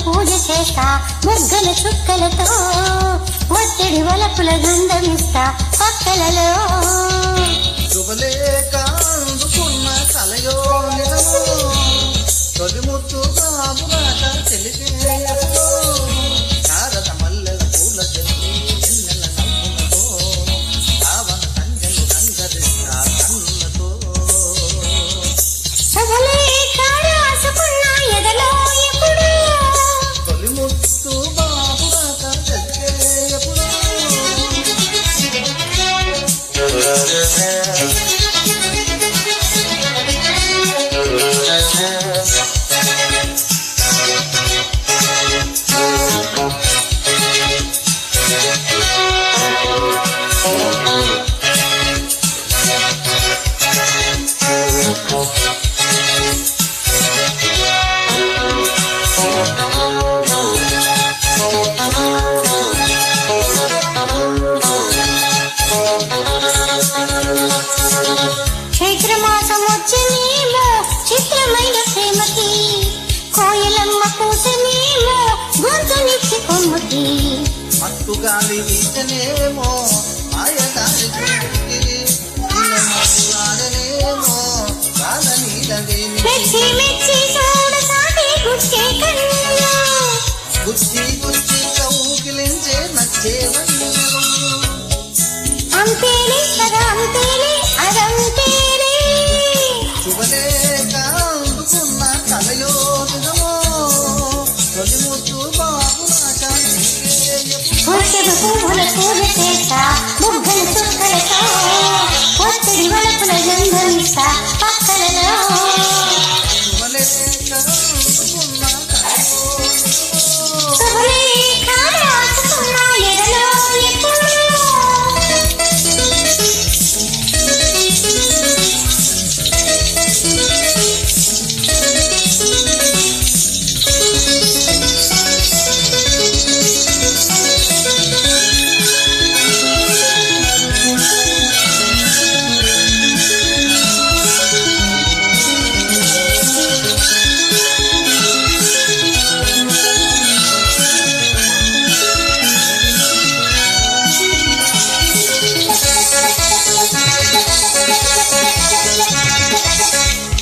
పూజ చేస్తా ముగ్గల చుక్కలతో ఒత్తిడి వలపుల గంధమిస్తా పక్కలలో శుభలేఖందుకున్న కలయో తొలి ముత్తు బాబురాట తెలిసే శారద మల్లెల పూల చెల్లి ఎన్నెల నవ్వులతో రావణ సంజలు రంగరిస్తా కన్నులతో చైత్రమాసం వచ్చేనేమో చిత్రమైన ప్రేమకి కోయలమ్మ పూసనేమో గొంతునిచ్చి కొమ్మకి మత్తు గాలి వీచనేమో మాయదారి ఆడనేమో కాల నీడవేమి మెచ్చి మెచ్చి చూడసాటి గుచ్చే కన్నులు గుచ్చి గుచ్చి కౌగిలించే నచ్చే అంతేలే కదా అంతేలే అదంతేలే శుభలేఖ అందుకున్న కలయో నిజమో తొలి ముత్తు బాబురాట పువ్వుల పూజ చేస్తా ముగ్గల చుక్కలతో ఒత్తిడి వలపుల గంధమిస్తా పక్కలలో శుభలేఖ అందుకున్న శుభలేఖ రాసుకున్న ఎదలో ఎప్పుడు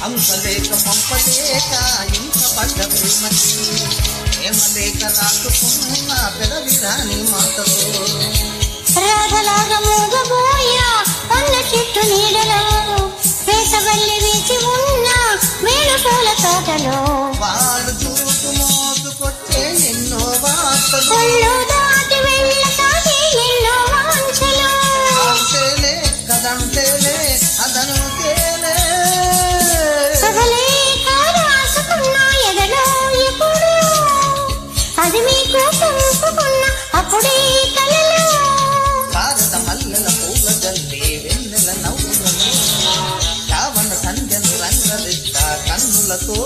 అంశలేక పంపలేక ఇంక పడ్డ ప్రేమకి ప్రేమలేక రాసుకున్న పెదవి రాని మాటతో రాగలాగా మూగబోయా పళ్ళ చెట్టు నీడలో వేసవల్లి వేచి ఉన్న వేణుపూల తోటలో వాడు చూపు మోసుకొచ్చే ఎన్నో వార్తలు ఒళ్ళు దాటి వెళ్ళసాగి ఎన్నో వాంఛలు అంతేలే కదంతేలే అదను తేలే శుభలేఖ రాసుకున్న ఎదలో ఎప్పుడు అది మీకు పంపుకున్న అప్పుడే కలలో భారత మల్లెల పూల జల్లి వెన్నెల నవ్వులను రావణ సంధ్యను రంగరిస్తా కన్నులతో